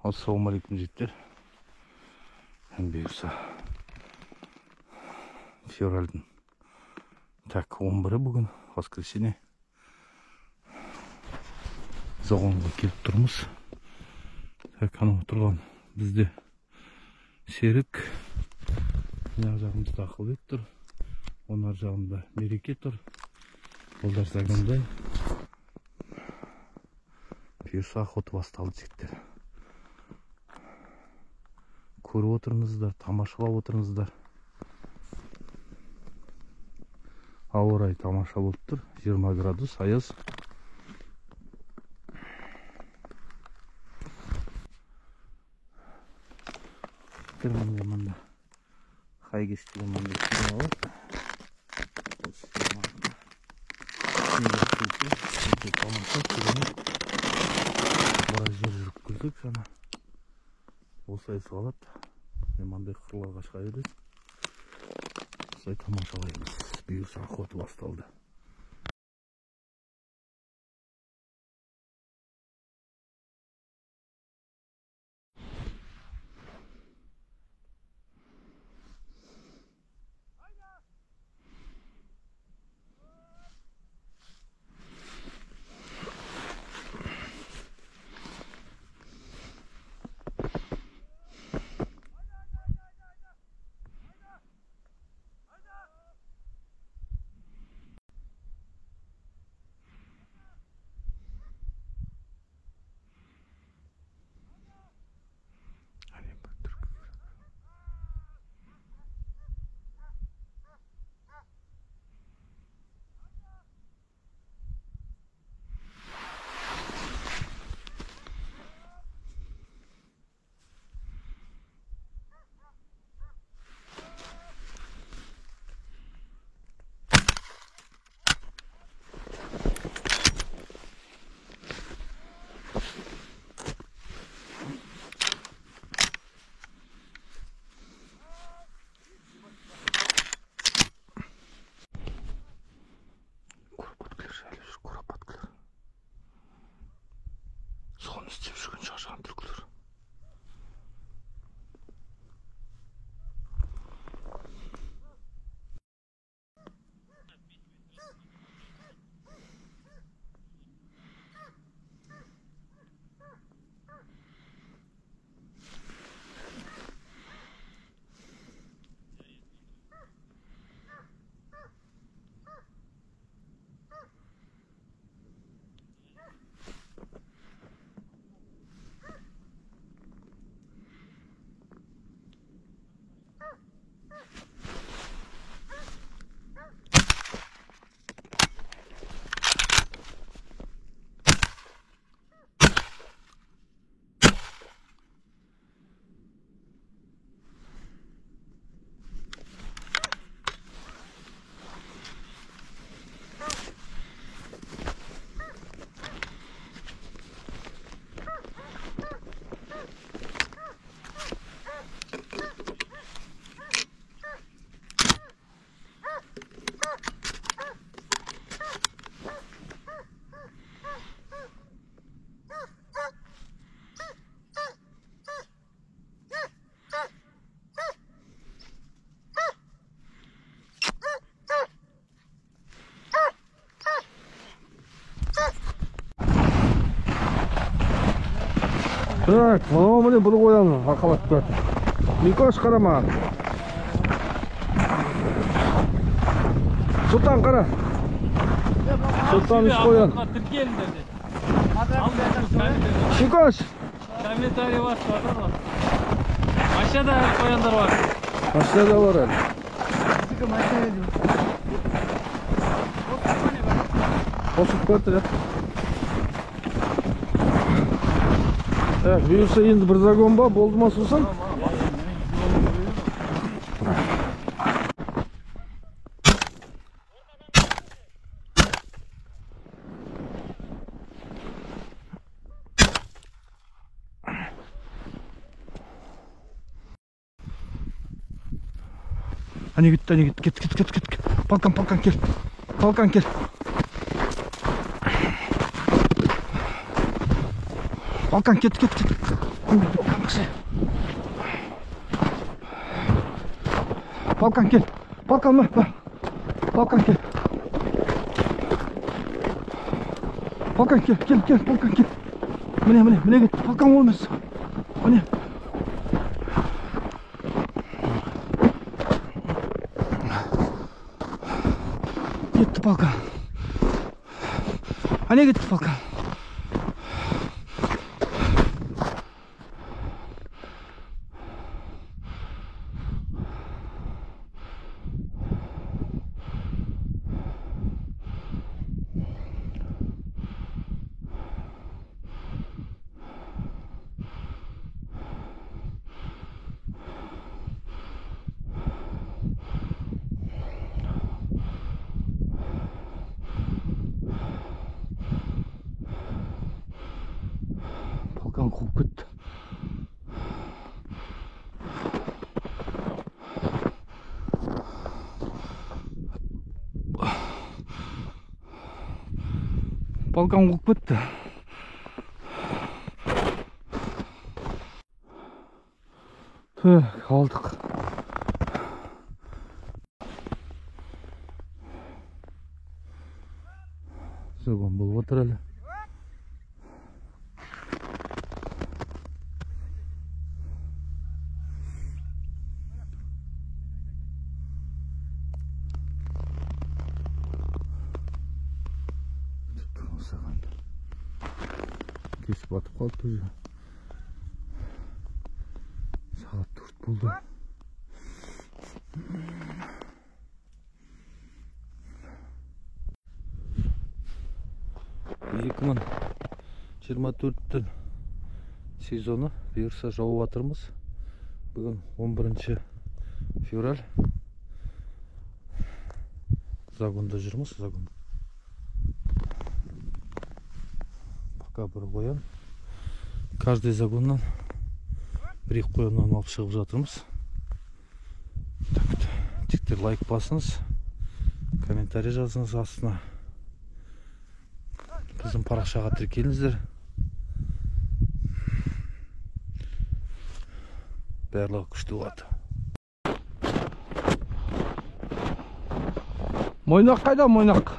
Assalamualaikum жігіттер. Бұйырса февральдың 11-і бүгін, воскресенье. Зоғанға келіп тұрмыз. Анау тұрған бізде Серік. Мына жағымызда Ақылбек тұр. Оның жағында Мереке тұр. Олдар загонда. Бұйырса охота басталды жігіттер. Көріп отырыңыздар, тамашалап отырыңыздар. Ауа райы тамаша болып тұр. 20 градус аяз. Кірмінде мында хайгестегі мында кіріп алып. Тамаша керемет. Біраз жер жүріп көрдік жаңа. Осылай сығалап, мен мандай қырларға шыға береді. Осылай тамашалаймыз. Бұйырса охота басталды. Соны істеп жүрген шашаған түркілер. Так, мынау бұл қоямын, ақалатты. Микош қарама. Сұлтан қара. Сұлтан үш қоян. Микош. Комментарий var. Aşağıda koyanlar var. Aşağıda var el. Қосып көрді. Бұйырса енді бір загон ба, болды ма сосын? Ане кет. Полкан кел. Полкан кел. Полкан кет. Balkan gel. Balkan mı? Balkan gel. Balkan gel. Balkan gel. Mine git. Balkan olmaz. Mine. Gitti Balkan. Hani gitti Balkan? Balkan қуып кетті. Балкан қуып кетті. Қалдық. Соған болып отыр әлі. Кеш батып қалды уже. Сағат 4 болды. Екі мың 24 сезоны бұйырса жауып жатырмыз. Бүгін 11 февраль. Загонда жүрміз. Загон. Пока бір қоян. Каждый загоннан бір-екі қояннан алып шығып жатырмыз. Тіктер лайк басыңыз, комментарий жазыңыз астына. Біздің парақшаға тіркеліңіздер. Барлығы күшті болады. Мойнақ қайда, мойнақ?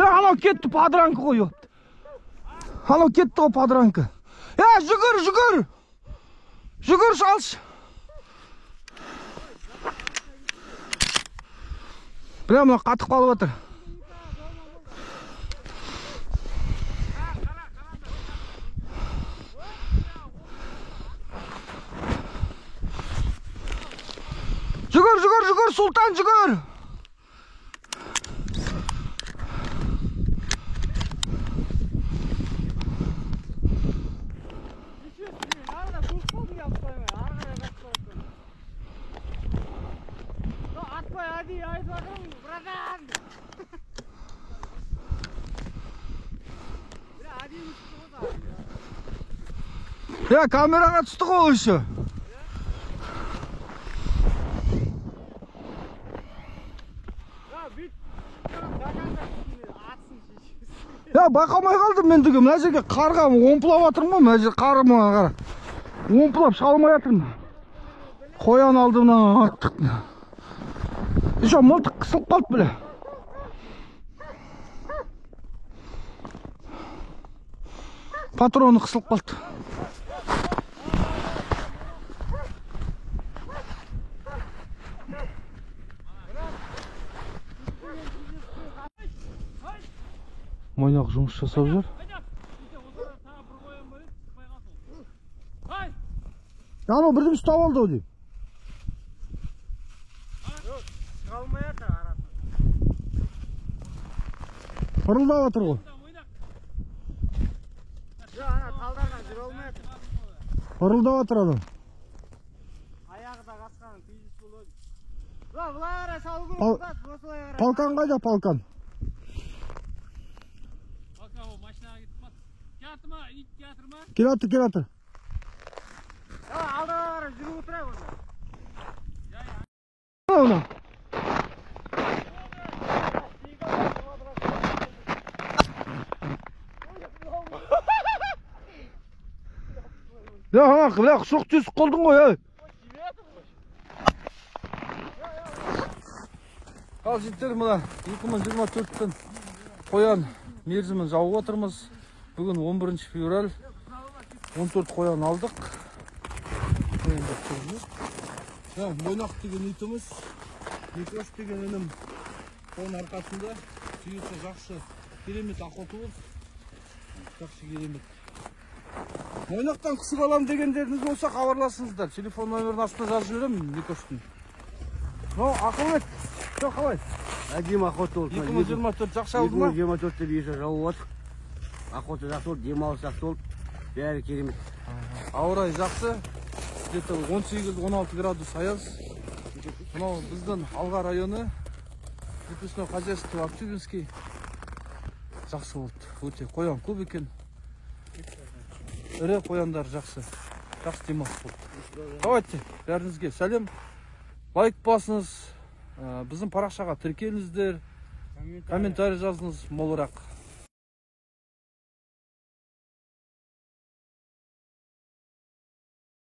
Анау кетті, падранка қойып. Анау кетті ғой падранка. Жүгір! Жүгір салшы. Прямо қатып қалып отыр. Жүгір, Сұлтан, жүгір! Камераға түсті ғой үші. Байқамай қалдым мен түге. Мына жерге қарға омпылап атырмын ғой. Мына жерге қарыма қара. Омпылап шалмай атырмын. Қоян алдымнан аттық. Еще мылтық қысылып қалды біле. Патроны қысылып қалды. Мойнақ жұмыс жасап жүр. Анау бірден ұстап алды ау дейм. Қырылдап атыр ғой. Қырылдап атыр адам. Аяғы да қасқанын түйіс болады. Бұлай қарай салу керек. Палкан қайда, палкан? Балкан ол машинаға кетіп қалды. Жатыр ма, ит жатыр ма? Келатыр. Алдыға қарай жүріп отырайық онда. Мына. Ya bırak çok düz koldun o ya. Al жігіттер мына 2024-тің қоян мерзімін жауып отырмыз. Бүгін 11 февраль 14 қоян алдық. Мойнақ деген итіміз, Никош деген інім оның арқасында сүйесі жақсы керемет охота болды. Жақсы керемет. Мойнақтан күшік алам дегендеріңіз болса хабарласыңыздар. Телефон номерін астына жазып жіберемін Никоштың. Ақылбек, жоқ қалай? Әдем охота болды. 2024 жақсы алды ма? 2024-те бүйесі жауып отыр. Охота жақсы болды, демалыс жақсы болды. Бәрі керемет. Ауа райы жақсы. Где-то 18-16 градус аяз. Мынау біздің Алға районы, Выпускное хозяйство Актюбинский. Жақсы болды. Өте қоян көп екен. Ірі қояндар жақсы. Жақсы демалыс болды. Давайте, бәріңізге сәлем. Лайк басыңыз. Біздің парақшаға тіркеліңіздер. Комментарий жазыңыз молырақ.